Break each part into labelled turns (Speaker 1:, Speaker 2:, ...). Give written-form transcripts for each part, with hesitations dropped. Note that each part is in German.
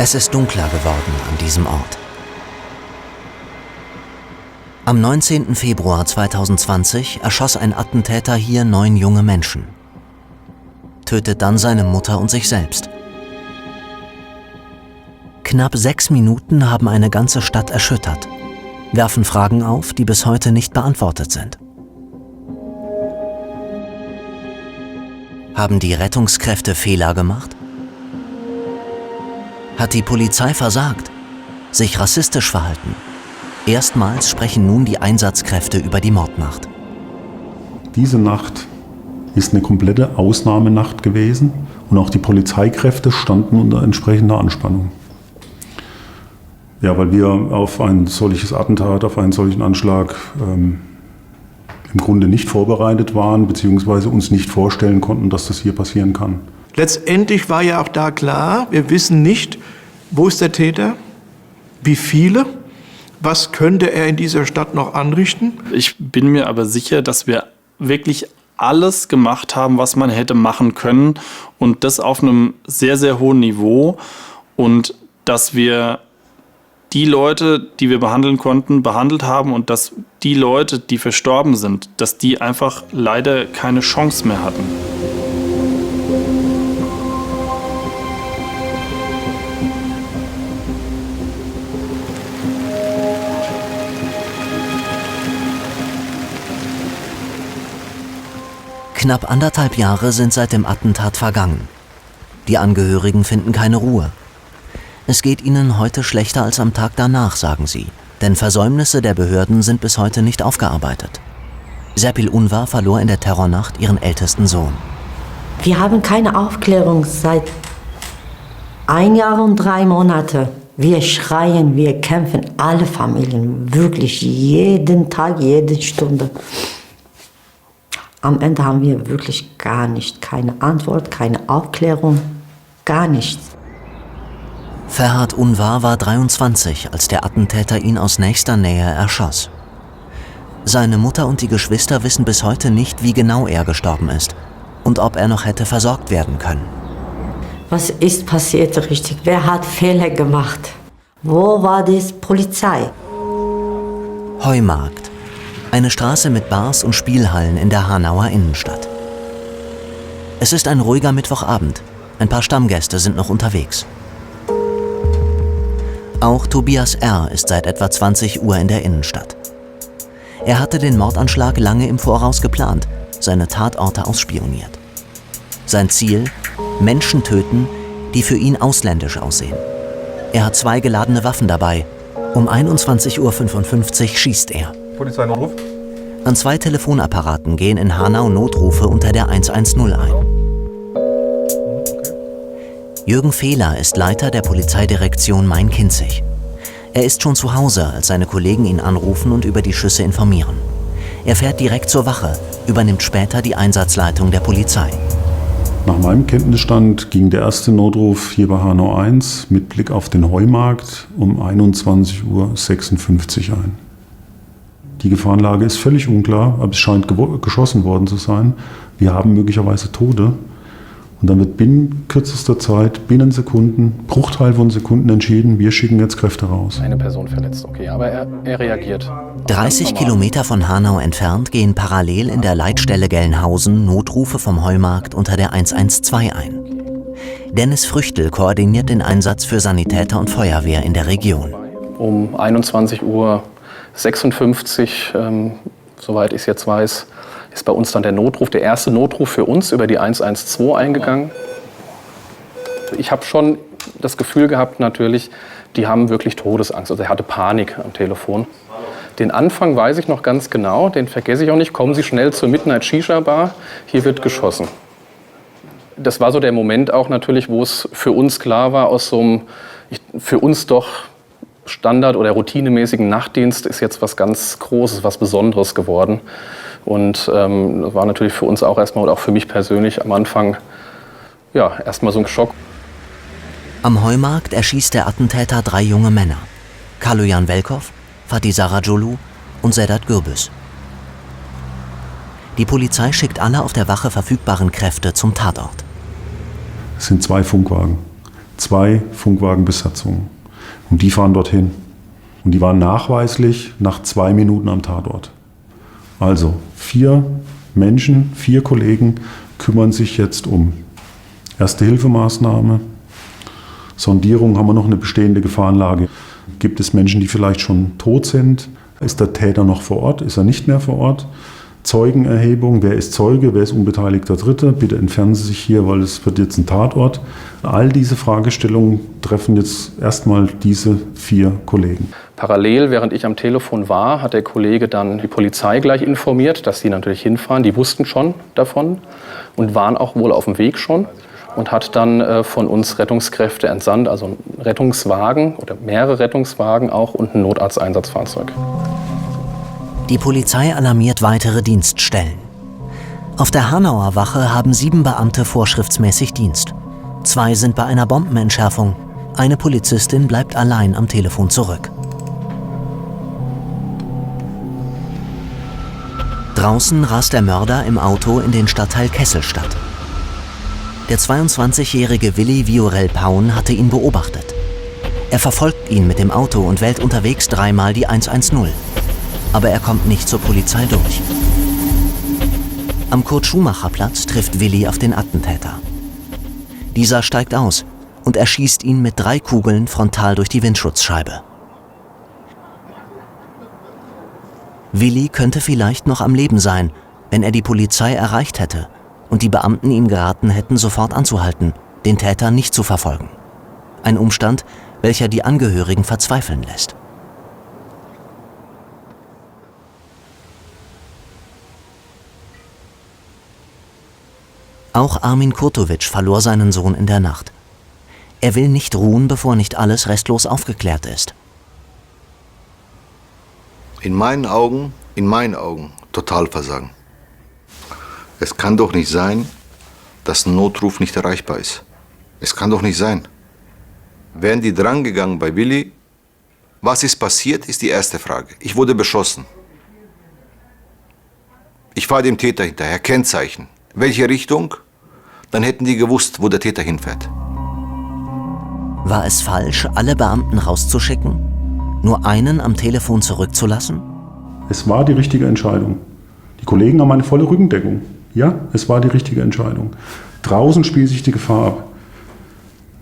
Speaker 1: Es ist dunkler geworden an diesem Ort. Am 19. Februar 2020 erschoss ein Attentäter hier 9 junge Menschen, tötet dann seine Mutter und sich selbst. Knapp 6 Minuten haben eine ganze Stadt erschüttert, werfen Fragen auf, die bis heute nicht beantwortet sind. Haben die Rettungskräfte Fehler gemacht? Hat die Polizei versagt, sich rassistisch verhalten? Erstmals sprechen nun die Einsatzkräfte über die Mordnacht.
Speaker 2: Diese Nacht ist eine komplette Ausnahmenacht gewesen und auch die Polizeikräfte standen unter entsprechender Anspannung. Ja, weil wir auf ein solches Attentat, auf einen solchen Anschlag im Grunde nicht vorbereitet waren, beziehungsweise uns nicht vorstellen konnten, dass das hier passieren kann.
Speaker 3: Letztendlich war ja auch da klar, wir wissen nicht, wo ist der Täter, wie viele, was könnte er in dieser Stadt noch anrichten.
Speaker 4: Ich bin mir aber sicher, dass wir wirklich alles gemacht haben, was man hätte machen können und das auf einem sehr, sehr hohen Niveau und dass wir die Leute, die wir behandeln konnten, behandelt haben und dass die Leute, die verstorben sind, dass die einfach leider keine Chance mehr hatten.
Speaker 1: Knapp 1,5 Jahre sind seit dem Attentat vergangen. Die Angehörigen finden keine Ruhe. Es geht ihnen heute schlechter als am Tag danach, sagen sie. Denn Versäumnisse der Behörden sind bis heute nicht aufgearbeitet. Serpil Unvar verlor in der Terrornacht ihren ältesten Sohn.
Speaker 5: Wir haben keine Aufklärung seit 1 Jahr und 3 Monate. Wir schreien, wir kämpfen, alle Familien, wirklich jeden Tag, jede Stunde. Am Ende haben wir wirklich gar nicht, keine Antwort, keine Aufklärung, gar nichts.
Speaker 1: Ferhat Unvar war 23, als der Attentäter ihn aus nächster Nähe erschoss. Seine Mutter und die Geschwister wissen bis heute nicht, wie genau er gestorben ist und ob er noch hätte versorgt werden können.
Speaker 5: Was ist passiert richtig? Wer hat Fehler gemacht? Wo war die Polizei?
Speaker 1: Heumarkt. Eine Straße mit Bars und Spielhallen in der Hanauer Innenstadt. Es ist ein ruhiger Mittwochabend. Ein paar Stammgäste sind noch unterwegs. Auch Tobias R. ist seit etwa 20 Uhr in der Innenstadt. Er hatte den Mordanschlag lange im Voraus geplant, seine Tatorte ausspioniert. Sein Ziel? Menschen töten, die für ihn ausländisch aussehen. Er hat 2 geladene Waffen dabei. Um 21:55 Uhr schießt er.
Speaker 6: Polizeinotruf.
Speaker 1: An 2 Telefonapparaten gehen in Hanau Notrufe unter der 110 ein. Jürgen Fehler ist Leiter der Polizeidirektion Main-Kinzig. Er ist schon zu Hause, als seine Kollegen ihn anrufen und über die Schüsse informieren. Er fährt direkt zur Wache, übernimmt später die Einsatzleitung der Polizei.
Speaker 2: Nach meinem Kenntnisstand ging der erste Notruf hier bei Hanau 1 mit Blick auf den Heumarkt um 21:56 Uhr ein. Die Gefahrenlage ist völlig unklar, aber es scheint geschossen worden zu sein. Wir haben möglicherweise Tote. Und dann wird binnen kürzester Zeit, binnen Sekunden, Bruchteil von Sekunden entschieden, wir schicken jetzt Kräfte raus.
Speaker 7: Eine Person verletzt, okay, aber er reagiert.
Speaker 1: 30 Kilometer von Hanau entfernt gehen parallel in der Leitstelle Gelnhausen Notrufe vom Heumarkt unter der 112 ein. Dennis Früchtel koordiniert den Einsatz für Sanitäter und Feuerwehr in der Region.
Speaker 7: Um 21:56 Uhr, soweit ich es jetzt weiß, ist bei uns dann der Notruf, der erste Notruf für uns über die 112 eingegangen. Ich habe schon das Gefühl gehabt, natürlich, die haben wirklich Todesangst. Also er hatte Panik am Telefon. Den Anfang weiß ich noch ganz genau, den vergesse ich auch nicht. Kommen Sie schnell zur Midnight Shisha Bar, hier wird geschossen. Das war so der Moment auch natürlich, wo es für uns klar war, aus so einem, für uns doch Standard- oder routinemäßigen Nachtdienst ist jetzt was ganz Großes, was Besonderes geworden. Und das war natürlich für uns auch erstmal und auch für mich persönlich am Anfang ja, erstmal so ein Schock.
Speaker 1: Am Heumarkt erschießt der Attentäter 3 junge Männer. Kaloyan Velkov, Fatih Saracoglu und Sedat Gürbüz. Die Polizei schickt alle auf der Wache verfügbaren Kräfte zum Tatort.
Speaker 2: Es sind 2 Funkwagen. 2 Funkwagenbesatzungen. Und die fahren dorthin. Und die waren nachweislich nach 2 Minuten am Tatort. Also 4 Menschen, 4 Kollegen kümmern sich jetzt um Erste-Hilfemaßnahme, Sondierung, haben wir noch eine bestehende Gefahrenlage. Gibt es Menschen, die vielleicht schon tot sind? Ist der Täter noch vor Ort? Ist er nicht mehr vor Ort? Zeugenerhebung, wer ist Zeuge, wer ist unbeteiligter Dritter? Bitte entfernen Sie sich hier, weil es wird jetzt ein Tatort. All diese Fragestellungen treffen jetzt erstmal diese 4 Kollegen.
Speaker 7: Parallel, während ich am Telefon war, hat der Kollege dann die Polizei gleich informiert, dass sie natürlich hinfahren. Die wussten schon davon und waren auch wohl auf dem Weg schon. Und hat dann von uns Rettungskräfte entsandt, also einen Rettungswagen oder mehrere Rettungswagen auch und ein Notarzteinsatzfahrzeug.
Speaker 1: Die Polizei alarmiert weitere Dienststellen. Auf der Hanauer Wache haben 7 Beamte vorschriftsmäßig Dienst. 2 sind bei einer Bombenentschärfung. Eine Polizistin bleibt allein am Telefon zurück. Draußen rast der Mörder im Auto in den Stadtteil Kesselstadt. Der 22-jährige Willi Viorel Paun hatte ihn beobachtet. Er verfolgt ihn mit dem Auto und wählt unterwegs 3-mal die 110. Aber er kommt nicht zur Polizei durch. Am Kurt-Schumacher-Platz trifft Willi auf den Attentäter. Dieser steigt aus und erschießt ihn mit 3 Kugeln frontal durch die Windschutzscheibe. Willi könnte vielleicht noch am Leben sein, wenn er die Polizei erreicht hätte und die Beamten ihm geraten hätten, sofort anzuhalten, den Täter nicht zu verfolgen. Ein Umstand, welcher die Angehörigen verzweifeln lässt. Auch Armin Kurtovic verlor seinen Sohn in der Nacht. Er will nicht ruhen, bevor nicht alles restlos aufgeklärt ist.
Speaker 6: In meinen Augen, Totalversagen. Es kann doch nicht sein, dass ein Notruf nicht erreichbar ist. Es kann doch nicht sein. Wären die drangegangen bei Willi? Was ist passiert, ist die erste Frage. Ich wurde beschossen. Ich fahre dem Täter hinterher, Kennzeichen. Welche Richtung? Dann hätten die gewusst, wo der Täter hinfährt.
Speaker 1: War es falsch, alle Beamten rauszuschicken? Nur einen am Telefon zurückzulassen?
Speaker 2: Es war die richtige Entscheidung. Die Kollegen haben eine volle Rückendeckung. Ja, es war die richtige Entscheidung. Draußen spielt sich die Gefahr ab.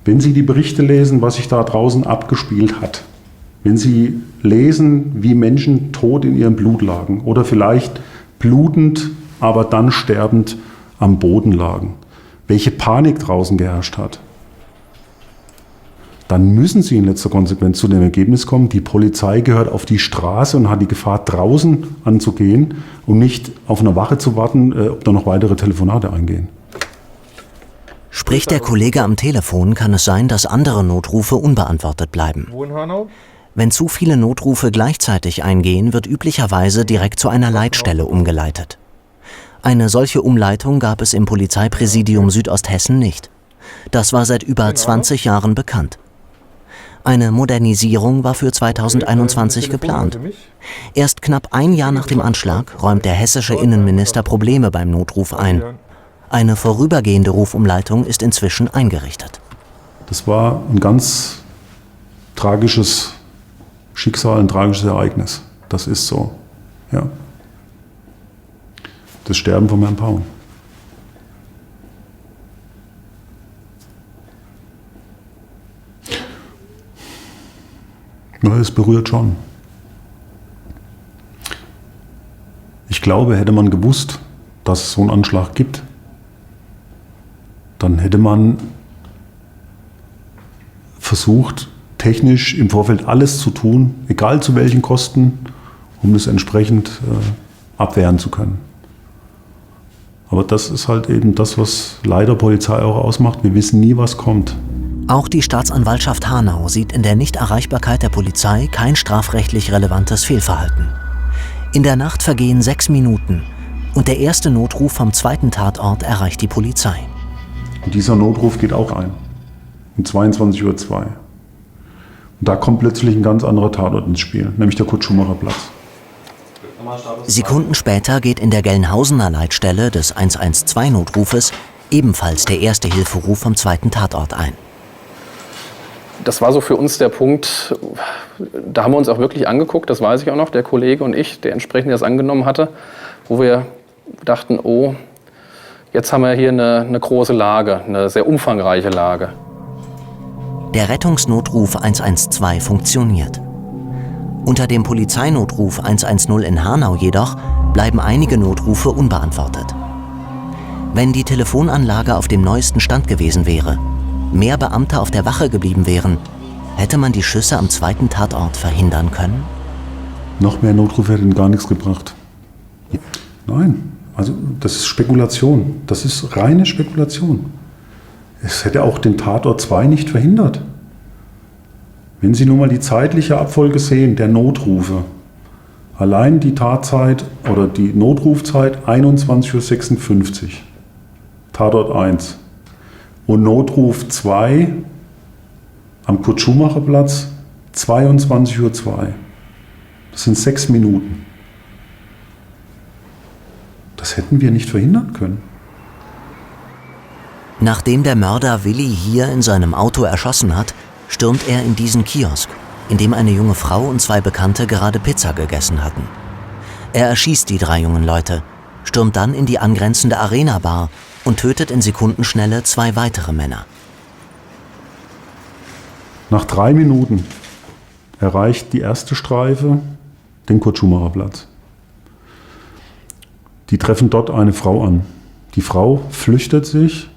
Speaker 2: Wenn Sie die Berichte lesen, was sich da draußen abgespielt hat, wenn Sie lesen, wie Menschen tot in ihrem Blut lagen oder vielleicht blutend, aber dann sterbend am Boden lagen, welche Panik draußen geherrscht hat, dann müssen Sie in letzter Konsequenz zu dem Ergebnis kommen, die Polizei gehört auf die Straße und hat die Gefahr, draußen anzugehen und nicht auf eine Wache zu warten, ob da noch weitere Telefonate eingehen.
Speaker 1: Spricht der Kollege am Telefon, kann es sein, dass andere Notrufe unbeantwortet bleiben. Wenn zu viele Notrufe gleichzeitig eingehen, wird üblicherweise direkt zu einer Leitstelle umgeleitet. Eine solche Umleitung gab es im Polizeipräsidium Südosthessen nicht. Das war seit über 20 Jahren bekannt. Eine Modernisierung war für 2021 geplant. Erst knapp ein Jahr nach dem Anschlag räumt der hessische Innenminister Probleme beim Notruf ein. Eine vorübergehende Rufumleitung ist inzwischen eingerichtet.
Speaker 2: Das war ein ganz tragisches Schicksal, ein tragisches Ereignis. Das ist so. Ja. Das Sterben von Herrn Paun. Ja, es berührt schon. Ich glaube, hätte man gewusst, dass es so einen Anschlag gibt, dann hätte man versucht, technisch im Vorfeld alles zu tun, egal zu welchen Kosten, um das entsprechend abwehren zu können. Aber das ist halt eben das, was leider Polizei auch ausmacht. Wir wissen nie, was kommt.
Speaker 1: Auch die Staatsanwaltschaft Hanau sieht in der Nichterreichbarkeit der Polizei kein strafrechtlich relevantes Fehlverhalten. In der Nacht vergehen 6 Minuten und der erste Notruf vom zweiten Tatort erreicht die Polizei.
Speaker 2: Und dieser Notruf geht auch ein, um 22:02 Uhr. Und da kommt plötzlich ein ganz anderer Tatort ins Spiel, nämlich der Kurt-Schumacher-Platz.
Speaker 1: Sekunden später geht in der Gelnhausener Leitstelle des 112-Notrufes ebenfalls der Erste-Hilfe-Ruf vom zweiten Tatort ein.
Speaker 7: Das war so für uns der Punkt, da haben wir uns auch wirklich angeguckt, das weiß ich auch noch, der Kollege und ich, der entsprechend das angenommen hatte, wo wir dachten, oh, jetzt haben wir hier eine große Lage, eine sehr umfangreiche Lage.
Speaker 1: Der Rettungsnotruf 112 funktioniert. Unter dem Polizeinotruf 110 in Hanau jedoch bleiben einige Notrufe unbeantwortet. Wenn die Telefonanlage auf dem neuesten Stand gewesen wäre, mehr Beamte auf der Wache geblieben wären, hätte man die Schüsse am zweiten Tatort verhindern können?
Speaker 2: Noch mehr Notrufe hätten gar nichts gebracht. Nein, also das ist Spekulation. Das ist reine Spekulation. Es hätte auch den Tatort 2 nicht verhindert. Wenn Sie nur mal die zeitliche Abfolge sehen, der Notrufe. Allein die Tatzeit oder die Notrufzeit 21:56 Uhr. Tatort 1. Und Notruf 2 am Kurt-Schumacher-Platz 22:02 Uhr. Das sind 6 Minuten. Das hätten wir nicht verhindern können.
Speaker 1: Nachdem der Mörder Willi hier in seinem Auto erschossen hat, stürmt er in diesen Kiosk, in dem eine junge Frau und 2 Bekannte gerade Pizza gegessen hatten. Er erschießt die 3 jungen Leute, stürmt dann in die angrenzende Arena-Bar und tötet in Sekundenschnelle 2 weitere Männer.
Speaker 2: Nach 3 Minuten erreicht die erste Streife den Kurt-Schumacher-Platz. Die treffen dort eine Frau an. Die Frau flüchtet sich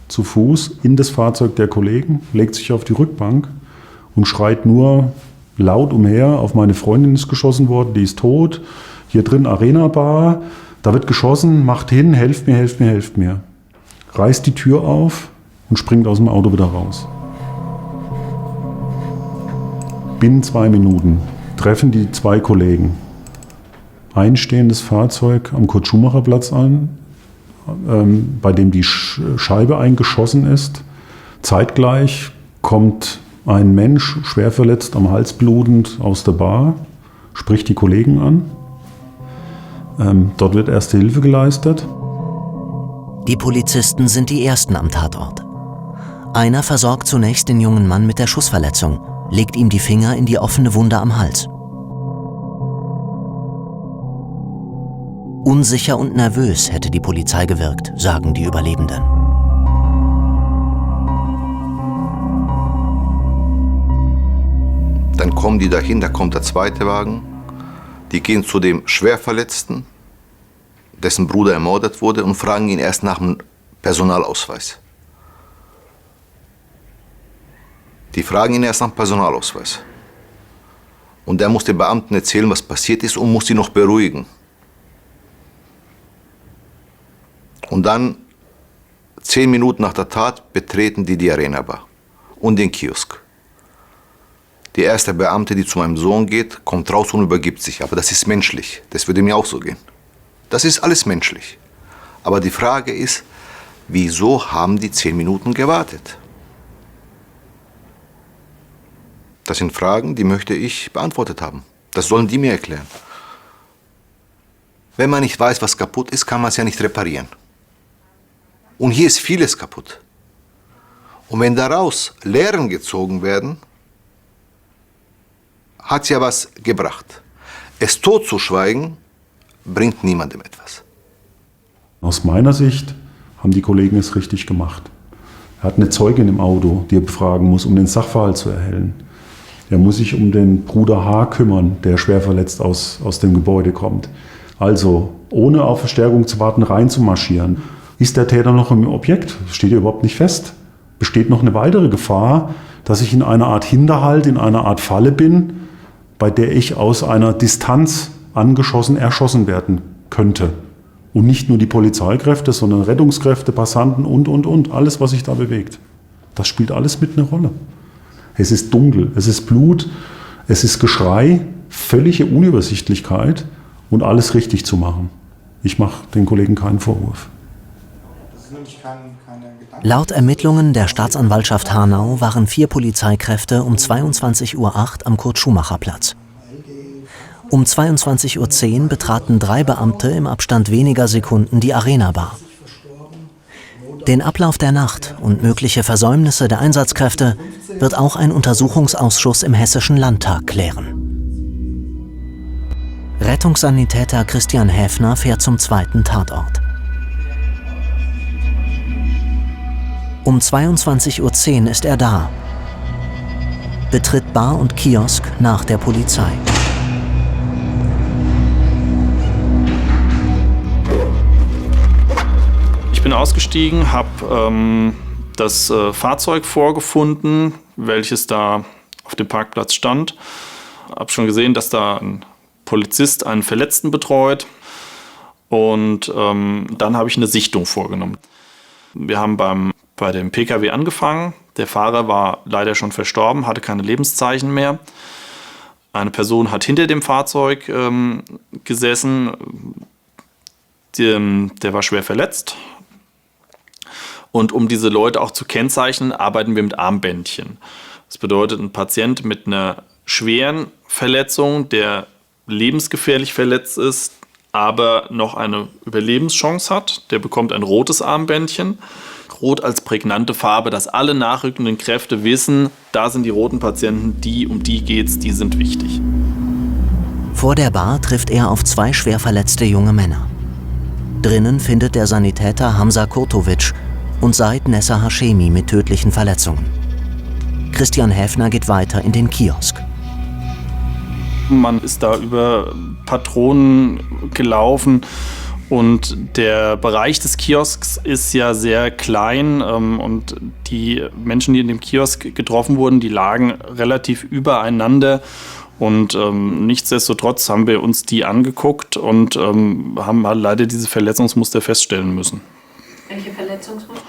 Speaker 2: zu Fuß in das Fahrzeug der Kollegen, legt sich auf die Rückbank und schreit nur laut umher, auf meine Freundin ist geschossen worden, die ist tot, hier drin Arena-Bar, da wird geschossen, macht hin, helft mir, helft mir, helft mir. Reißt die Tür auf und springt aus dem Auto wieder raus. Binnen 2 Minuten treffen die 2 Kollegen ein stehendes Fahrzeug am Kurt-Schumacher-Platz an, bei dem die Scheibe eingeschossen ist. Zeitgleich kommt ein Mensch, schwer verletzt, am Hals blutend, aus der Bar, spricht die Kollegen an. Dort wird erste Hilfe geleistet.
Speaker 1: Die Polizisten sind die Ersten am Tatort. Einer versorgt zunächst den jungen Mann mit der Schussverletzung, legt ihm die Finger in die offene Wunde am Hals. Unsicher und nervös hätte die Polizei gewirkt, sagen die Überlebenden.
Speaker 6: Dann kommen die dahin, da kommt der zweite Wagen. Die gehen zu dem Schwerverletzten, dessen Bruder ermordet wurde, und fragen ihn erst nach dem Personalausweis. Die fragen ihn erst nach dem Personalausweis. Und der muss den Beamten erzählen, was passiert ist, und muss sie noch beruhigen. Und dann, 10 Minuten nach der Tat, betreten die Arena-Bar und den Kiosk. Die erste Beamte, die zu meinem Sohn geht, kommt raus und übergibt sich. Aber das ist menschlich. Das würde mir auch so gehen. Das ist alles menschlich. Aber die Frage ist, wieso haben die 10 Minuten gewartet? Das sind Fragen, die möchte ich beantwortet haben. Das sollen die mir erklären. Wenn man nicht weiß, was kaputt ist, kann man es ja nicht reparieren. Und hier ist vieles kaputt. Und wenn daraus Lehren gezogen werden, hat es ja was gebracht. Es totzuschweigen, bringt niemandem etwas.
Speaker 2: Aus meiner Sicht haben die Kollegen es richtig gemacht. Er hat eine Zeugin im Auto, die er befragen muss, um den Sachverhalt zu erhellen. Er muss sich um den Bruder H. kümmern, der schwer verletzt aus dem Gebäude kommt. Also, ohne auf Verstärkung zu warten, reinzumarschieren. Ist der Täter noch im Objekt? Steht ja überhaupt nicht fest. Besteht noch eine weitere Gefahr, dass ich in einer Art Hinterhalt, in einer Art Falle bin, bei der ich aus einer Distanz angeschossen, erschossen werden könnte. Und nicht nur die Polizeikräfte, sondern Rettungskräfte, Passanten und. Alles, was sich da bewegt. Das spielt alles mit eine Rolle. Es ist dunkel, es ist Blut, es ist Geschrei, völlige Unübersichtlichkeit und alles richtig zu machen. Ich mache den Kollegen keinen Vorwurf.
Speaker 1: Laut Ermittlungen der Staatsanwaltschaft Hanau waren 4 Polizeikräfte um 22:08 Uhr am Kurt-Schumacher-Platz. Um 22:10 Uhr betraten 3 Beamte im Abstand weniger Sekunden die Arena-Bar. Den Ablauf der Nacht und mögliche Versäumnisse der Einsatzkräfte wird auch ein Untersuchungsausschuss im Hessischen Landtag klären. Rettungssanitäter Christian Häfner fährt zum zweiten Tatort. Um 22:10 Uhr ist er da, betritt Bar und Kiosk nach der Polizei.
Speaker 4: Ich bin ausgestiegen, habe das Fahrzeug vorgefunden, welches da auf dem Parkplatz stand. Habe schon gesehen, dass da ein Polizist einen Verletzten betreut. Und dann habe ich eine Sichtung vorgenommen. Wir haben bei dem PKW angefangen. Der Fahrer war leider schon verstorben, hatte keine Lebenszeichen mehr. Eine Person hat hinter dem Fahrzeug gesessen. Der war schwer verletzt. Und um diese Leute auch zu kennzeichnen, arbeiten wir mit Armbändchen. Das bedeutet, ein Patient mit einer schweren Verletzung, der lebensgefährlich verletzt ist, aber noch eine Überlebenschance hat, der bekommt ein rotes Armbändchen. Rot als prägnante Farbe, dass alle nachrückenden Kräfte wissen, da sind die roten Patienten, um die geht's, die sind wichtig.
Speaker 1: Vor der Bar trifft er auf 2 schwer verletzte junge Männer. Drinnen findet der Sanitäter Hamza Kurtovic und Said Nessa Hashemi mit tödlichen Verletzungen. Christian Häfner geht weiter in den Kiosk.
Speaker 4: Man ist da über Patronen gelaufen und der Bereich des Kiosks ist ja sehr klein und die Menschen, die in dem Kiosk getroffen wurden, die lagen relativ übereinander. Und nichtsdestotrotz haben wir uns die angeguckt und haben halt leider diese Verletzungsmuster feststellen müssen.
Speaker 8: Welche Verletzungsmuster?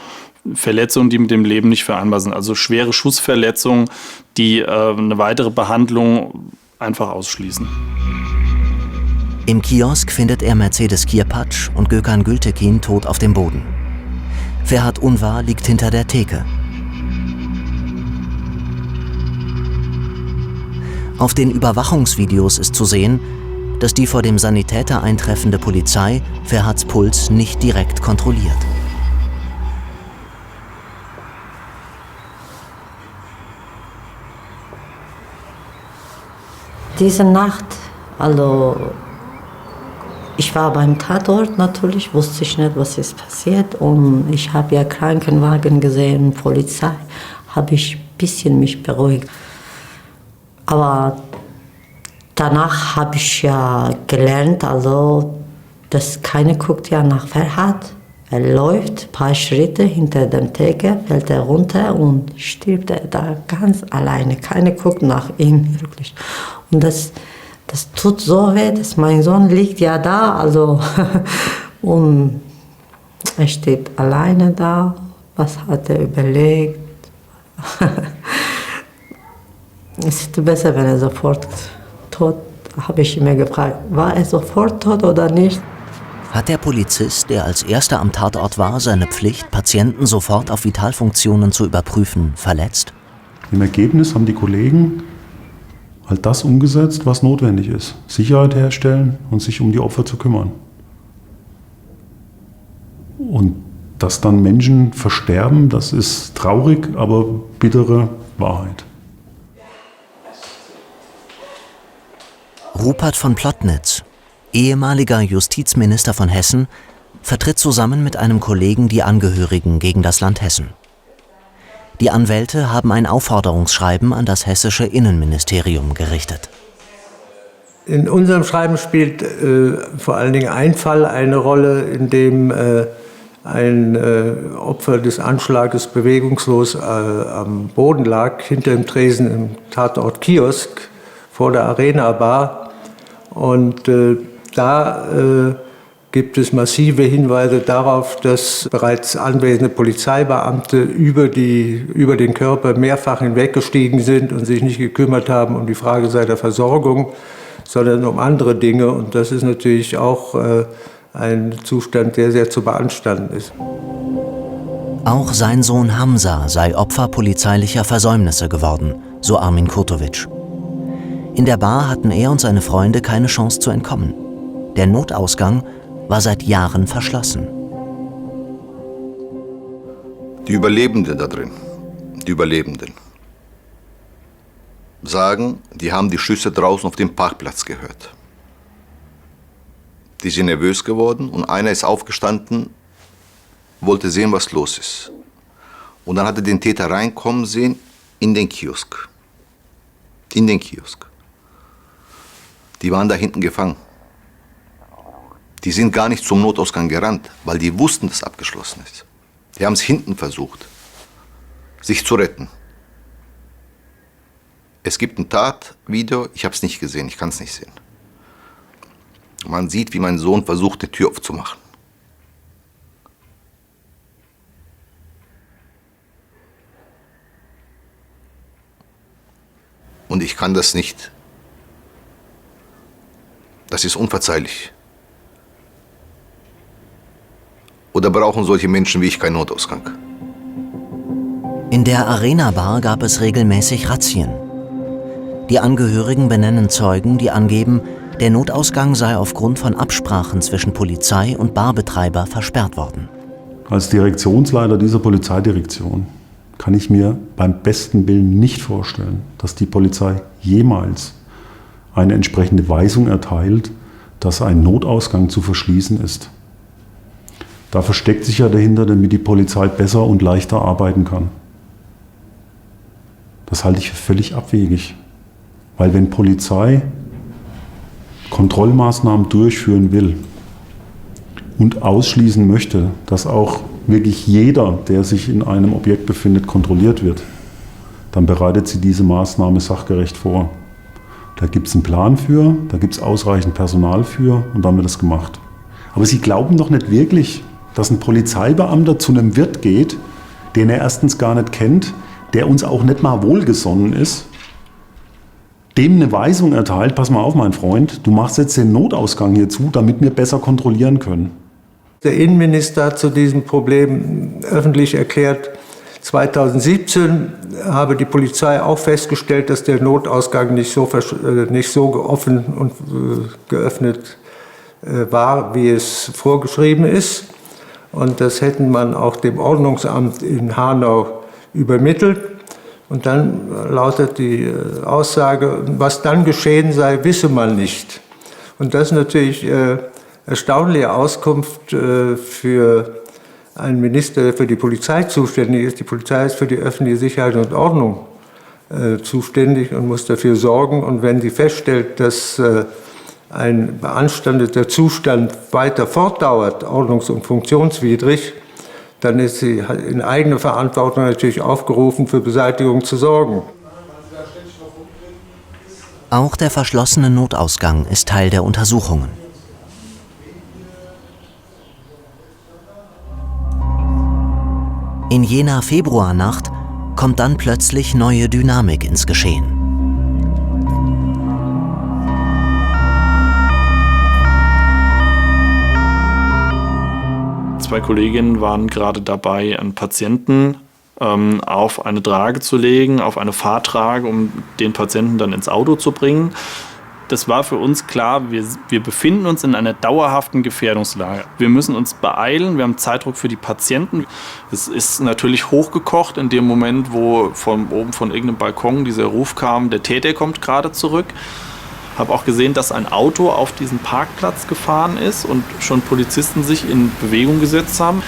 Speaker 4: Verletzungen, die mit dem Leben nicht vereinbar sind. Also schwere Schussverletzungen, die eine weitere Behandlung einfach ausschließen.
Speaker 1: Im Kiosk findet er Mercedes Kirpatsch und Gökhan Gültekin tot auf dem Boden. Ferhat Unvar liegt hinter der Theke. Auf den Überwachungsvideos ist zu sehen, dass die vor dem Sanitäter eintreffende Polizei Ferhats Puls nicht direkt kontrolliert.
Speaker 5: Diese Nacht, also ich war beim Tatort natürlich, wusste ich nicht, was ist passiert. Und ich habe ja Krankenwagen gesehen, Polizei, habe ich ein bisschen mich beruhigt. Aber danach habe ich ja gelernt, also dass keiner guckt ja nach Ferhat. Er läuft ein paar Schritte hinter dem Theke, fällt er runter und stirbt er da ganz alleine. Keiner guckt nach ihm wirklich. Und das tut so weh, dass mein Sohn liegt ja da, also und er steht alleine da. Was hat er überlegt? Es ist besser, wenn er sofort tot, habe ich immer gefragt, war er sofort tot oder nicht?
Speaker 1: Hat der Polizist, der als erster am Tatort war, seine Pflicht, Patienten sofort auf Vitalfunktionen zu überprüfen, verletzt?
Speaker 2: Im Ergebnis haben die Kollegen halt das umgesetzt, was notwendig ist. Sicherheit herstellen und sich um die Opfer zu kümmern. Und dass dann Menschen versterben, das ist traurig, aber bittere Wahrheit.
Speaker 1: Rupert von Plotnitz, ehemaliger Justizminister von Hessen, vertritt zusammen mit einem Kollegen die Angehörigen gegen das Land Hessen. Die Anwälte haben ein Aufforderungsschreiben an das hessische Innenministerium gerichtet.
Speaker 9: In unserem Schreiben spielt vor allen Dingen ein Fall eine Rolle, in dem ein Opfer des Anschlages bewegungslos am Boden lag, hinter dem Tresen im Tatort Kiosk vor der Arena Bar. Und da gibt es massive Hinweise darauf, dass bereits anwesende Polizeibeamte über den Körper mehrfach hinweggestiegen sind und sich nicht gekümmert haben um die Frage seiner Versorgung, sondern um andere Dinge. Und das ist natürlich auch ein Zustand, der sehr zu beanstanden ist.
Speaker 1: Auch sein Sohn Hamza sei Opfer polizeilicher Versäumnisse geworden, so Armin Kurtovic. In der Bar hatten er und seine Freunde keine Chance zu entkommen. Der Notausgang war seit Jahren verschlossen.
Speaker 6: Die Überlebenden da drin, die Überlebenden, sagen, die haben die Schüsse draußen auf dem Parkplatz gehört. Die sind nervös geworden und einer ist aufgestanden, wollte sehen, was los ist. Und dann hat er den Täter reinkommen sehen in den Kiosk. In den Kiosk. Die waren da hinten gefangen. Die sind gar nicht zum Notausgang gerannt, weil die wussten, dass es abgeschlossen ist. Die haben es hinten versucht, sich zu retten. Es gibt ein Tatvideo, ich habe es nicht gesehen, ich kann es nicht sehen. Man sieht, wie mein Sohn versucht, die Tür aufzumachen. Und ich kann das nicht. Das ist unverzeihlich. Oder brauchen solche Menschen wie ich keinen Notausgang?
Speaker 1: In der Arena-Bar gab es regelmäßig Razzien. Die Angehörigen benennen Zeugen, die angeben, der Notausgang sei aufgrund von Absprachen zwischen Polizei und Barbetreiber versperrt worden.
Speaker 2: Als Direktionsleiter dieser Polizeidirektion kann ich mir beim besten Willen nicht vorstellen, dass die Polizei jemals eine entsprechende Weisung erteilt, dass ein Notausgang zu verschließen ist. Da versteckt sich ja dahinter, damit die Polizei besser und leichter arbeiten kann. Das halte ich für völlig abwegig. Weil wenn Polizei Kontrollmaßnahmen durchführen will und ausschließen möchte, dass auch wirklich jeder, der sich in einem Objekt befindet, kontrolliert wird, dann bereitet sie diese Maßnahme sachgerecht vor. Da gibt es einen Plan für, da gibt es ausreichend Personal für und dann wird das gemacht. Aber Sie glauben doch nicht wirklich, dass ein Polizeibeamter zu einem Wirt geht, den er erstens gar nicht kennt, der uns auch nicht mal wohlgesonnen ist, dem eine Weisung erteilt, pass mal auf, mein Freund, du machst jetzt den Notausgang hier zu, damit wir besser kontrollieren können.
Speaker 9: Der Innenminister hat zu diesem Problem öffentlich erklärt, 2017 habe die Polizei auch festgestellt, dass der Notausgang nicht so offen und geöffnet war, wie es vorgeschrieben ist. Und das hätten man auch dem Ordnungsamt in Hanau übermittelt. Und dann lautet die Aussage, was dann geschehen sei, wisse man nicht. Und das ist natürlich erstaunliche Auskunft für einen Minister, der für die Polizei zuständig ist. Die Polizei ist für die öffentliche Sicherheit und Ordnung zuständig und muss dafür sorgen. Und wenn sie feststellt, dass ein beanstandeter Zustand weiter fortdauert, ordnungs- und funktionswidrig, dann ist sie in eigener Verantwortung natürlich aufgerufen, für Beseitigung zu sorgen.
Speaker 1: Auch der verschlossene Notausgang ist Teil der Untersuchungen. In jener Februarnacht kommt dann plötzlich neue Dynamik ins Geschehen.
Speaker 4: Zwei Kolleginnen waren gerade dabei, einen Patienten auf eine Trage zu legen, auf eine Fahrtrage, um den Patienten dann ins Auto zu bringen. Das war für uns klar, wir befinden uns in einer dauerhaften Gefährdungslage. Wir müssen uns beeilen, wir haben Zeitdruck für die Patienten. Es ist natürlich hochgekocht in dem Moment, wo von oben von irgendeinem Balkon dieser Ruf kam, der Täter kommt gerade zurück. Ich habe auch gesehen, dass ein Auto auf diesen Parkplatz gefahren ist und schon Polizisten sich in Bewegung gesetzt haben.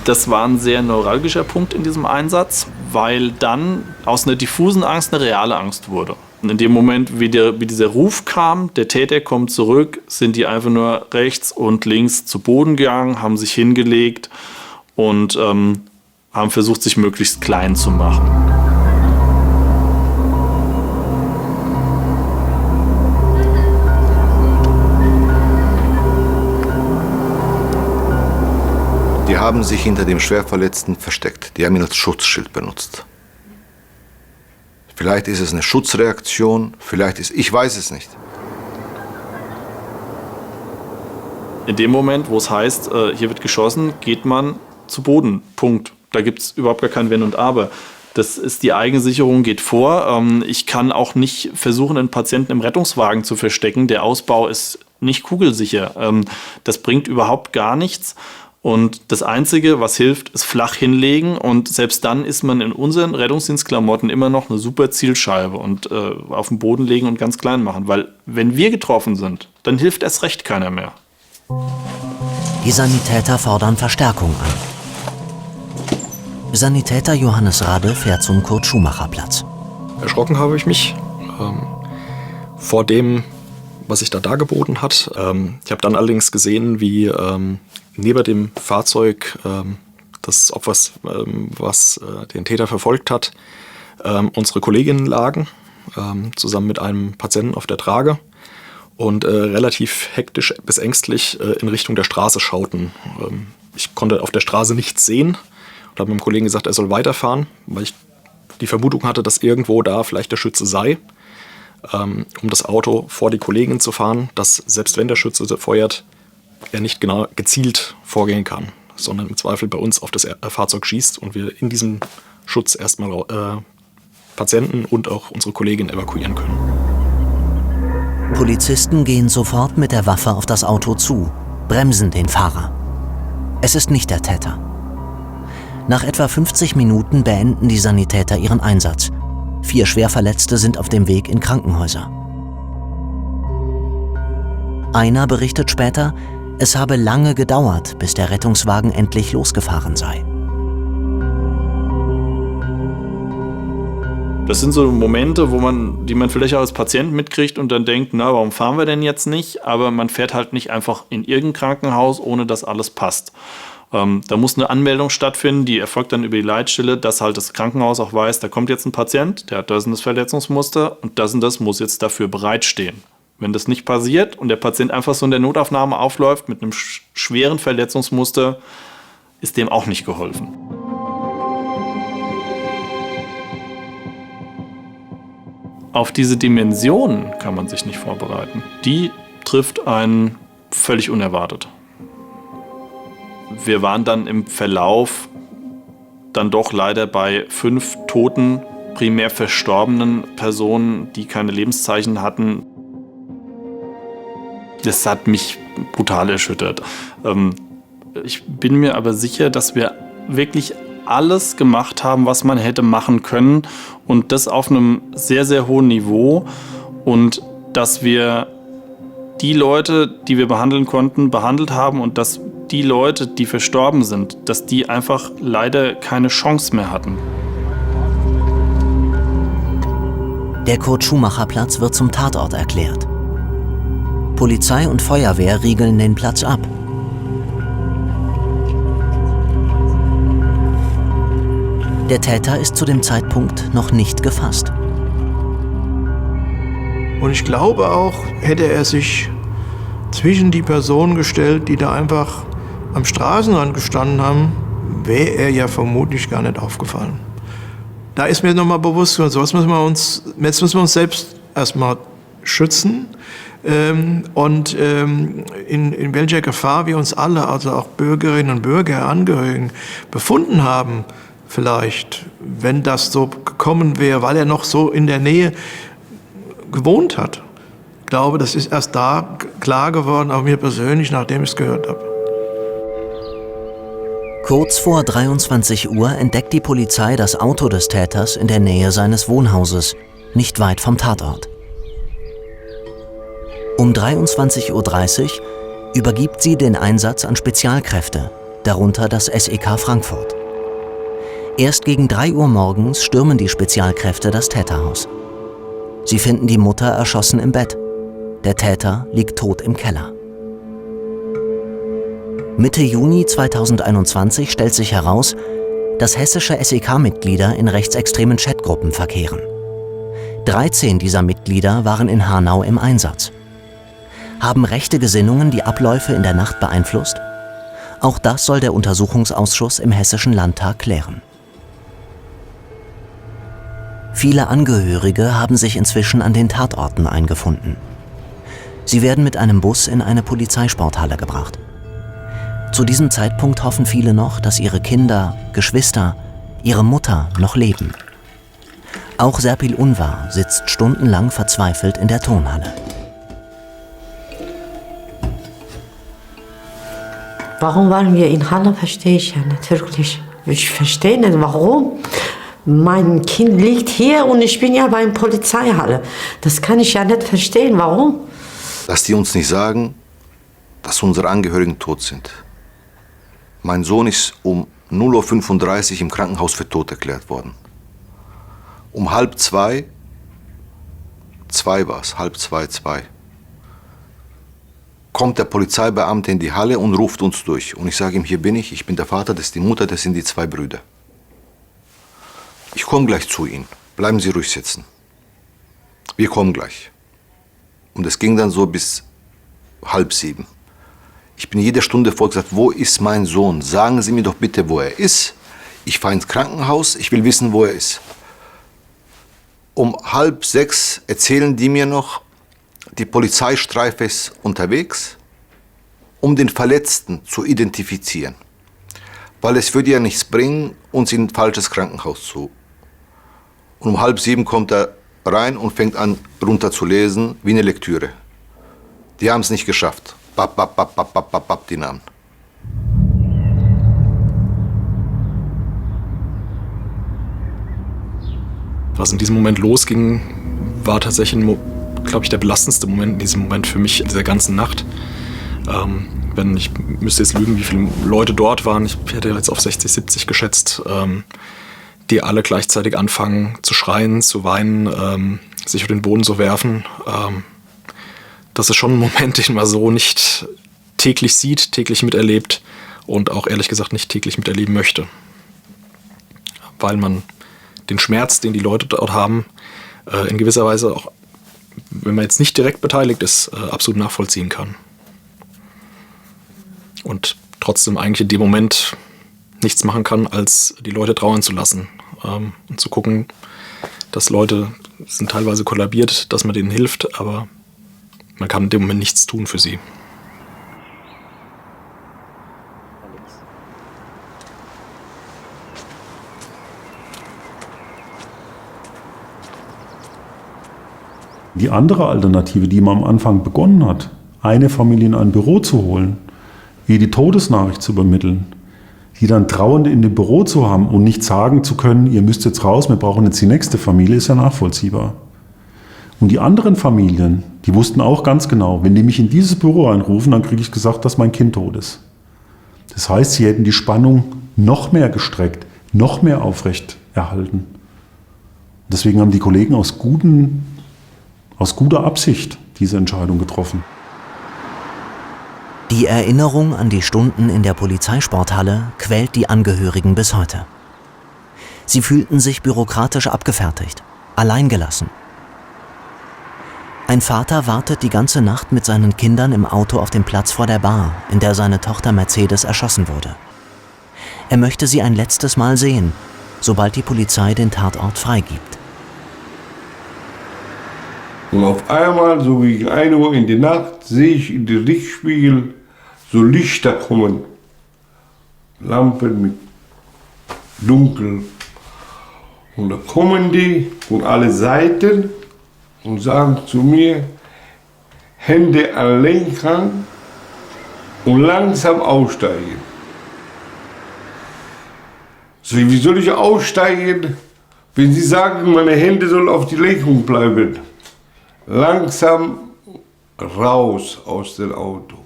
Speaker 4: Das war ein sehr neuralgischer Punkt in diesem Einsatz, weil dann aus einer diffusen Angst eine reale Angst wurde. Und in dem Moment, wie dieser Ruf kam, der Täter kommt zurück, sind die einfach nur rechts und links zu Boden gegangen, haben sich hingelegt und haben versucht, sich möglichst klein zu machen.
Speaker 6: Die haben sich hinter dem Schwerverletzten versteckt. Die haben ihn als Schutzschild benutzt. Vielleicht ist es eine Schutzreaktion, ich weiß es nicht.
Speaker 4: In dem Moment, wo es heißt, hier wird geschossen, geht man zu Boden. Punkt. Da gibt es überhaupt gar kein Wenn und Aber. Das ist die Eigensicherung, geht vor. Ich kann auch nicht versuchen, einen Patienten im Rettungswagen zu verstecken. Der Ausbau ist nicht kugelsicher. Das bringt überhaupt gar nichts. Und das Einzige, was hilft, ist flach hinlegen. Und selbst dann ist man in unseren Rettungsdienstklamotten immer noch eine super Zielscheibe und auf den Boden legen und ganz klein machen. Weil wenn wir getroffen sind, dann hilft erst recht keiner mehr.
Speaker 1: Die Sanitäter fordern Verstärkung an. Sanitäter Johannes Rade fährt zum Kurt-Schumacher-Platz.
Speaker 10: Erschrocken habe ich mich vor dem, was sich da dargeboten hat. Ich habe dann allerdings gesehen, wie neben dem Fahrzeug des Opfers, was den Täter verfolgt hat, unsere Kolleginnen lagen, zusammen mit einem Patienten auf der Trage und relativ hektisch bis ängstlich in Richtung der Straße schauten. Ich konnte auf der Straße nichts sehen und habe meinem Kollegen gesagt, er soll weiterfahren, weil ich die Vermutung hatte, dass irgendwo da vielleicht der Schütze sei, um das Auto vor die Kollegin zu fahren, dass selbst wenn der Schütze feuert, er nicht genau gezielt vorgehen kann, sondern im Zweifel bei uns auf das Fahrzeug schießt und wir in diesem Schutz erstmal Patienten und auch unsere Kollegin evakuieren können.
Speaker 1: Polizisten gehen sofort mit der Waffe auf das Auto zu, bremsen den Fahrer. Es ist nicht der Täter. Nach etwa 50 Minuten beenden die Sanitäter ihren Einsatz. 4 Schwerverletzte sind auf dem Weg in Krankenhäuser. Einer berichtet später, es habe lange gedauert, bis der Rettungswagen endlich losgefahren sei.
Speaker 4: Das sind so Momente, die man vielleicht auch als Patient mitkriegt und dann denkt, na, warum fahren wir denn jetzt nicht? Aber man fährt halt nicht einfach in irgendein Krankenhaus, ohne dass alles passt. Da muss eine Anmeldung stattfinden, die erfolgt dann über die Leitstelle, dass halt das Krankenhaus auch weiß, da kommt jetzt ein Patient, der hat das und das Verletzungsmuster und das muss jetzt dafür bereitstehen. Wenn das nicht passiert und der Patient einfach so in der Notaufnahme aufläuft mit einem schweren Verletzungsmuster, ist dem auch nicht geholfen. Auf diese Dimensionen kann man sich nicht vorbereiten. Die trifft einen völlig unerwartet. Wir waren dann im Verlauf dann doch leider bei 5 toten, primär verstorbenen Personen, die keine Lebenszeichen hatten. Das hat mich brutal erschüttert. Ich bin mir aber sicher, dass wir wirklich alles gemacht haben, was man hätte machen können und das auf einem sehr, sehr hohen Niveau und dass wir die Leute, die wir behandeln konnten, behandelt haben und dass die Leute, die verstorben sind, dass die einfach leider keine Chance mehr hatten.
Speaker 1: Der Kurt-Schumacher-Platz wird zum Tatort erklärt. Polizei und Feuerwehr riegeln den Platz ab. Der Täter ist zu dem Zeitpunkt noch nicht gefasst.
Speaker 3: Und ich glaube auch, hätte er sich zwischen die Personen gestellt, die da einfach am Straßenrand gestanden haben, wäre er ja vermutlich gar nicht aufgefallen. Da ist mir nochmal bewusst, so jetzt müssen wir uns selbst erstmal schützen und in welcher Gefahr wir uns alle, also auch Bürgerinnen und Bürger, Angehörigen, befunden haben, vielleicht, wenn das so gekommen wäre, weil er noch so in der Nähe gewohnt hat. Ich glaube, das ist erst da klar geworden, auch mir persönlich, nachdem ich es gehört habe.
Speaker 1: Kurz vor 23 Uhr entdeckt die Polizei das Auto des Täters in der Nähe seines Wohnhauses, nicht weit vom Tatort. Um 23:30 Uhr übergibt sie den Einsatz an Spezialkräfte, darunter das SEK Frankfurt. Erst gegen 3 Uhr morgens stürmen die Spezialkräfte das Täterhaus. Sie finden die Mutter erschossen im Bett. Der Täter liegt tot im Keller. Mitte Juni 2021 stellt sich heraus, dass hessische SEK-Mitglieder in rechtsextremen Chatgruppen verkehren. 13 dieser Mitglieder waren in Hanau im Einsatz. Haben rechte Gesinnungen die Abläufe in der Nacht beeinflusst? Auch das soll der Untersuchungsausschuss im Hessischen Landtag klären. Viele Angehörige haben sich inzwischen an den Tatorten eingefunden. Sie werden mit einem Bus in eine Polizeisporthalle gebracht. Zu diesem Zeitpunkt hoffen viele noch, dass ihre Kinder, Geschwister, ihre Mutter noch leben. Auch Serpil Unvar sitzt stundenlang verzweifelt in der Turnhalle.
Speaker 5: Warum waren wir in Halle, verstehe ich ja nicht wirklich. Ich verstehe nicht, warum. Mein Kind liegt hier und ich bin ja bei der Polizeihalle. Das kann ich ja nicht verstehen, warum.
Speaker 6: Dass die uns nicht sagen, dass unsere Angehörigen tot sind. Mein Sohn ist um 0:35 Uhr im Krankenhaus für tot erklärt worden. Um 1:30, 2 war es, 1:30, 2, kommt der Polizeibeamte in die Halle und ruft uns durch. Und ich sage ihm, hier bin ich bin der Vater, das ist die Mutter, das sind die 2 Brüder. Ich komme gleich zu Ihnen, bleiben Sie ruhig sitzen. Wir kommen gleich. Und es ging dann so bis 6:30. Ich bin jede Stunde vorgesagt, wo ist mein Sohn? Sagen Sie mir doch bitte, wo er ist. Ich fahre ins Krankenhaus, ich will wissen, wo er ist. Um 5:30 erzählen die mir noch, die Polizeistreife ist unterwegs, um den Verletzten zu identifizieren. Weil es würde ja nichts bringen, uns in ein falsches Krankenhaus zu. Und um 6:30 kommt er rein und fängt an, runter zu lesen, wie eine Lektüre. Die haben es nicht geschafft. Bap, bap, bap, bap, bap, bap, bap, die Namen.
Speaker 10: Was in diesem Moment losging, war tatsächlich, glaube ich, der belastendste Moment in diesem Moment für mich in dieser ganzen Nacht. Ich müsste jetzt lügen, wie viele Leute dort waren. Ich hätte jetzt auf 60, 70 geschätzt, die alle gleichzeitig anfangen zu schreien, zu weinen, sich auf den Boden zu werfen. Das ist schon ein Moment, den man so nicht täglich sieht, täglich miterlebt und auch ehrlich gesagt nicht täglich miterleben möchte. Weil man den Schmerz, den die Leute dort haben, in gewisser Weise auch, wenn man jetzt nicht direkt beteiligt ist, absolut nachvollziehen kann. Und trotzdem eigentlich in dem Moment nichts machen kann, als die Leute trauern zu lassen. Und zu gucken, dass Leute sind teilweise kollabiert, dass man denen hilft, aber man kann in dem Moment nichts tun für sie.
Speaker 2: Die andere Alternative, die man am Anfang begonnen hat, eine Familie in ein Büro zu holen, ihr die Todesnachricht zu übermitteln, die dann Trauernde in dem Büro zu haben und nicht sagen zu können, ihr müsst jetzt raus, wir brauchen jetzt die nächste Familie, ist ja nachvollziehbar. Und die anderen Familien, die wussten auch ganz genau, wenn die mich in dieses Büro einrufen, dann kriege ich gesagt, dass mein Kind tot ist. Das heißt, sie hätten die Spannung noch mehr gestreckt, noch mehr aufrecht erhalten. Deswegen haben die Kollegen aus guter Absicht diese Entscheidung getroffen.
Speaker 1: Die Erinnerung an die Stunden in der Polizeisporthalle quält die Angehörigen bis heute. Sie fühlten sich bürokratisch abgefertigt, alleingelassen. Ein Vater wartet die ganze Nacht mit seinen Kindern im Auto auf dem Platz vor der Bar, in der seine Tochter Mercedes erschossen wurde. Er möchte sie ein letztes Mal sehen, sobald die Polizei den Tatort freigibt.
Speaker 11: Und auf einmal, so gegen 1 Uhr in der Nacht, sehe ich in den Lichtspiegel so Lichter kommen. Lampen mit dunkel. Und da kommen die von alle Seiten und sagen zu mir, Hände an Lenkrad und langsam aussteigen. So, wie soll ich aussteigen, wenn sie sagen, meine Hände sollen auf die Lenkung bleiben? Langsam raus aus dem Auto.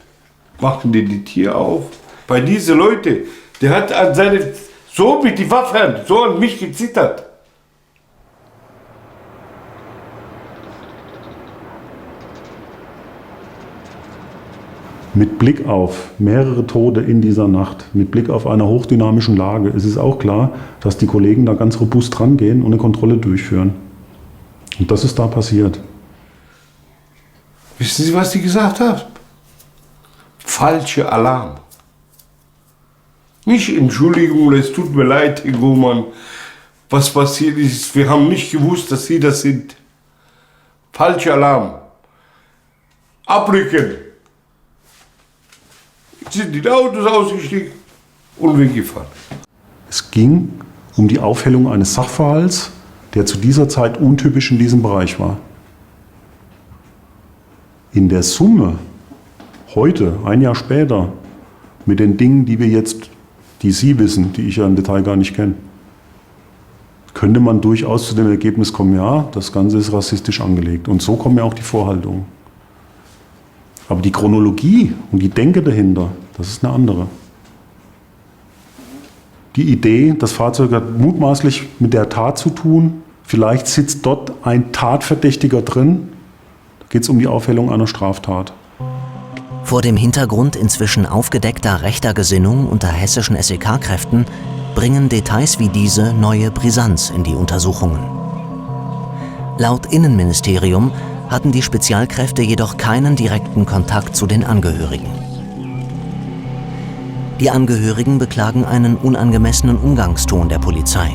Speaker 11: Machen die Tür auf. Bei diesen Leuten, der hat an seine, so mit die Waffen, so an mich gezittert.
Speaker 2: Mit Blick auf mehrere Tote in dieser Nacht, mit Blick auf einer hochdynamischen Lage, ist es auch klar, dass die Kollegen da ganz robust rangehen und eine Kontrolle durchführen. Und das ist da passiert.
Speaker 11: Wissen Sie, was ich gesagt habe? Falscher Alarm. Nicht Entschuldigung, es tut mir leid, Herr Gohmann, was passiert ist. Wir haben nicht gewusst, dass Sie das sind. Falscher Alarm. Abrücken. Sind die Autos ausgestiegen und weggefahren.
Speaker 2: Es ging um die Aufhellung eines Sachverhalts, der zu dieser Zeit untypisch in diesem Bereich war. In der Summe, heute, ein Jahr später, mit den Dingen, die Sie wissen, die ich ja im Detail gar nicht kenne, könnte man durchaus zu dem Ergebnis kommen, ja, das Ganze ist rassistisch angelegt. Und so kommen ja auch die Vorhaltungen. Aber die Chronologie und die Denke dahinter, das ist eine andere. Die Idee, das Fahrzeug hat mutmaßlich mit der Tat zu tun, vielleicht sitzt dort ein Tatverdächtiger drin, da geht es um die Aufhellung einer Straftat.
Speaker 1: Vor dem Hintergrund inzwischen aufgedeckter rechter Gesinnung unter hessischen SEK-Kräften bringen Details wie diese neue Brisanz in die Untersuchungen. Laut Innenministerium hatten die Spezialkräfte jedoch keinen direkten Kontakt zu den Angehörigen. Die Angehörigen beklagen einen unangemessenen Umgangston der Polizei.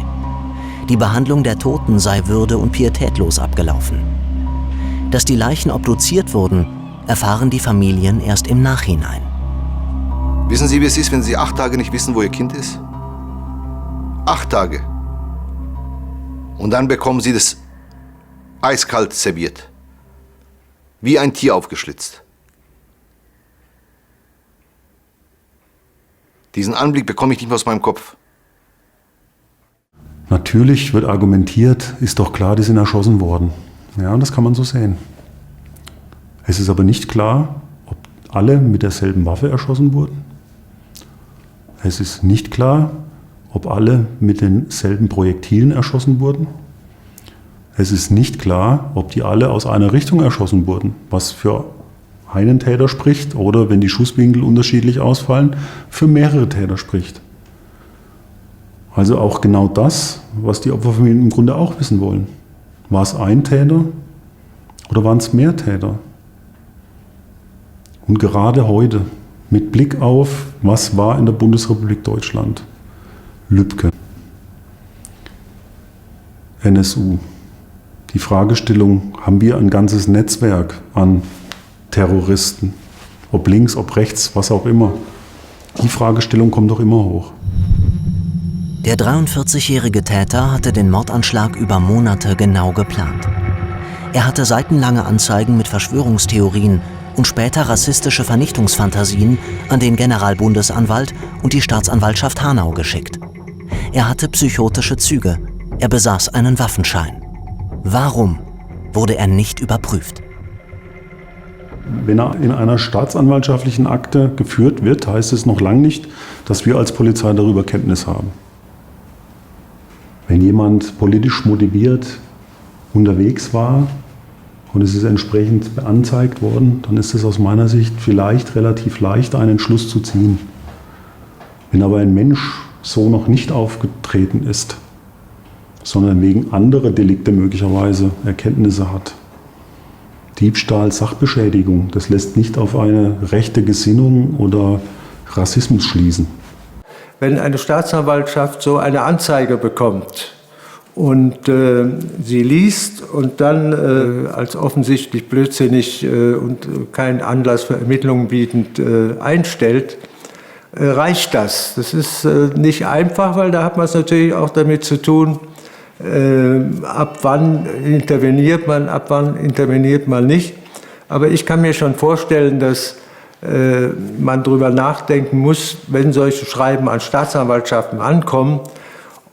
Speaker 1: Die Behandlung der Toten sei würde- und pietätlos abgelaufen. Dass die Leichen obduziert wurden, erfahren die Familien erst im Nachhinein.
Speaker 6: Wissen Sie, wie es ist, wenn Sie 8 Tage nicht wissen, wo Ihr Kind ist? 8 Tage. Und dann bekommen Sie das eiskalt serviert. Wie ein Tier aufgeschlitzt. Diesen Anblick bekomme ich nicht mehr aus meinem Kopf.
Speaker 2: Natürlich wird argumentiert, ist doch klar, die sind erschossen worden. Ja, das kann man so sehen. Es ist aber nicht klar, ob alle mit derselben Waffe erschossen wurden. Es ist nicht klar, ob alle mit denselben Projektilen erschossen wurden. Es ist nicht klar, ob die alle aus einer Richtung erschossen wurden, was für einen Täter spricht oder, wenn die Schusswinkel unterschiedlich ausfallen, für mehrere Täter spricht. Also auch genau das, was die Opferfamilien im Grunde auch wissen wollen. War es ein Täter oder waren es mehr Täter? Und gerade heute, mit Blick auf, was war in der Bundesrepublik Deutschland, Lübcke, NSU, die Fragestellung, haben wir ein ganzes Netzwerk an Terroristen, ob links, ob rechts, was auch immer. Die Fragestellung kommt doch immer hoch.
Speaker 1: Der 43-jährige Täter hatte den Mordanschlag über Monate genau geplant. Er hatte seitenlange Anzeigen mit Verschwörungstheorien und später rassistische Vernichtungsfantasien an den Generalbundesanwalt und die Staatsanwaltschaft Hanau geschickt. Er hatte psychotische Züge. Er besaß einen Waffenschein. Warum wurde er nicht überprüft?
Speaker 2: Wenn er in einer staatsanwaltschaftlichen Akte geführt wird, heißt es noch lange nicht, dass wir als Polizei darüber Kenntnis haben. Wenn jemand politisch motiviert unterwegs war und es ist entsprechend beanzeigt worden, dann ist es aus meiner Sicht vielleicht relativ leicht, einen Entschluss zu ziehen. Wenn aber ein Mensch so noch nicht aufgetreten ist, sondern wegen anderer Delikte möglicherweise Erkenntnisse hat, Diebstahl, Sachbeschädigung, das lässt nicht auf eine rechte Gesinnung oder Rassismus schließen.
Speaker 9: Wenn eine Staatsanwaltschaft so eine Anzeige bekommt und sie liest und dann als offensichtlich blödsinnig und keinen Anlass für Ermittlungen bietend einstellt, reicht das. Das ist nicht einfach, weil da hat man es natürlich auch damit zu tun, ab wann interveniert man, ab wann interveniert man nicht. Aber ich kann mir schon vorstellen, dass man darüber nachdenken muss, wenn solche Schreiben an Staatsanwaltschaften ankommen,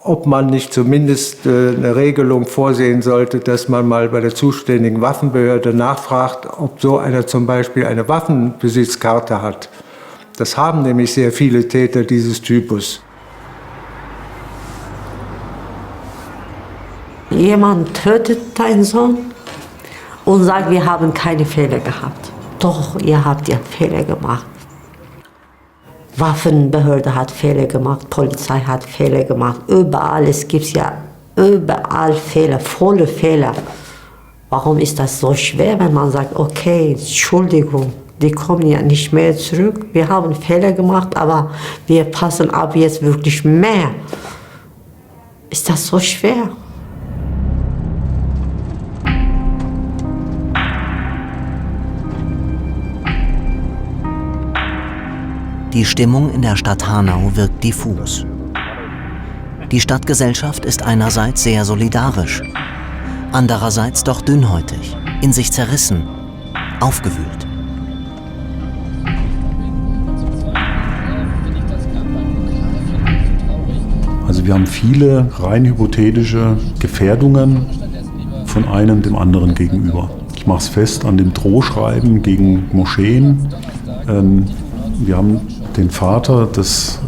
Speaker 9: ob man nicht zumindest eine Regelung vorsehen sollte, dass man mal bei der zuständigen Waffenbehörde nachfragt, ob so einer zum Beispiel eine Waffenbesitzkarte hat. Das haben nämlich sehr viele Täter dieses Typus.
Speaker 5: Jemand tötet deinen Sohn und sagt, wir haben keine Fehler gehabt. Doch, ihr habt ja Fehler gemacht. Waffenbehörde hat Fehler gemacht, Polizei hat Fehler gemacht. Überall, es gibt ja überall Fehler, volle Fehler. Warum ist das so schwer, wenn man sagt, okay, Entschuldigung, die kommen ja nicht mehr zurück. Wir haben Fehler gemacht, aber wir passen ab jetzt wirklich mehr. Ist das so schwer?
Speaker 1: Die Stimmung in der Stadt Hanau wirkt diffus. Die Stadtgesellschaft ist einerseits sehr solidarisch, andererseits doch dünnhäutig, in sich zerrissen, aufgewühlt.
Speaker 2: Also wir haben viele rein hypothetische Gefährdungen von einem dem anderen gegenüber. Ich mache es fest an dem Drohschreiben gegen Moscheen. Wir haben den Vater des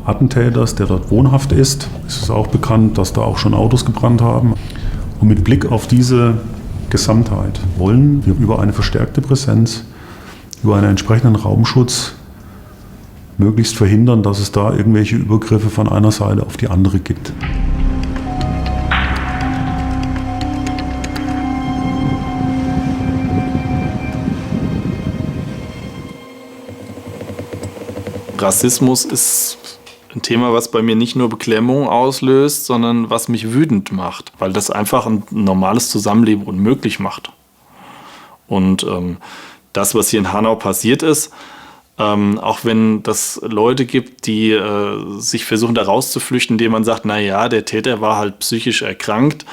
Speaker 2: Attentäters, der dort wohnhaft ist. Es ist auch bekannt, dass da auch schon Autos gebrannt haben. Und mit Blick auf diese Gesamtheit wollen wir über eine verstärkte Präsenz, über einen entsprechenden Raumschutz möglichst verhindern, dass es da irgendwelche Übergriffe von einer Seite auf die andere gibt.
Speaker 4: Rassismus ist ein Thema, was bei mir nicht nur Beklemmung auslöst, sondern was mich wütend macht, weil das einfach ein normales Zusammenleben unmöglich macht. Und das, was hier in Hanau passiert ist, auch wenn das Leute gibt, die sich versuchen, da rauszuflüchten, indem man sagt, naja, der Täter war halt psychisch erkrankt,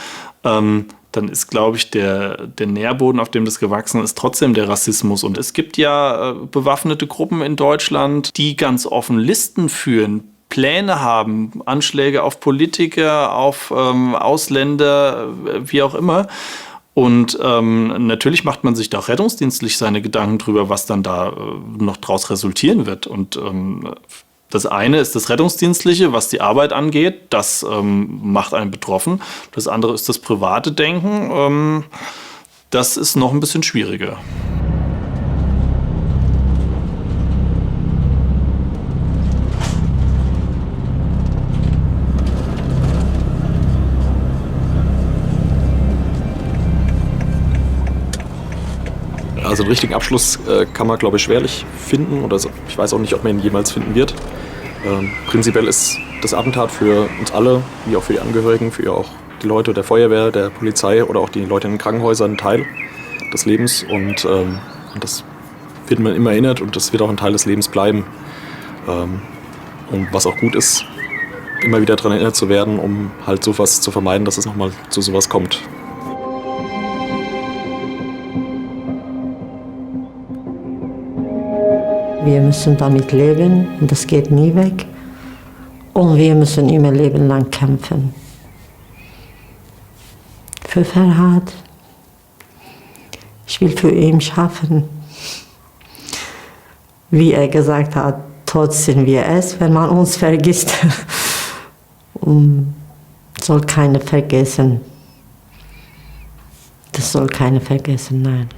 Speaker 4: dann ist, glaube ich, der Nährboden, auf dem das gewachsen ist, trotzdem der Rassismus. Und es gibt ja bewaffnete Gruppen in Deutschland, die ganz offen Listen führen, Pläne haben, Anschläge auf Politiker, auf Ausländer, wie auch immer. Und natürlich macht man sich da auch rettungsdienstlich seine Gedanken drüber, was dann da noch draus resultieren wird. Und das eine ist das Rettungsdienstliche, was die Arbeit angeht. Das macht einen betroffen. Das andere ist das private Denken. Das ist noch ein bisschen schwieriger.
Speaker 10: Also einen richtigen Abschluss kann man, glaube ich, schwerlich finden. Oder so. Ich weiß auch nicht, ob man ihn jemals finden wird. Prinzipiell ist das Attentat für uns alle, wie auch für die Angehörigen, für auch die Leute der Feuerwehr, der Polizei oder auch die Leute in den Krankenhäusern ein Teil des Lebens. Und das wird man immer erinnert und das wird auch ein Teil des Lebens bleiben. Und was auch gut ist, immer wieder daran erinnert zu werden, um halt sowas zu vermeiden, dass es nochmal zu sowas kommt.
Speaker 5: Wir müssen damit leben und das geht nie weg. Und wir müssen immer Leben lang kämpfen. Für Ferhat. Ich will für ihn schaffen. Wie er gesagt hat, tot sind wir es, wenn man uns vergisst. Und soll keiner vergessen. Das soll keiner vergessen, nein.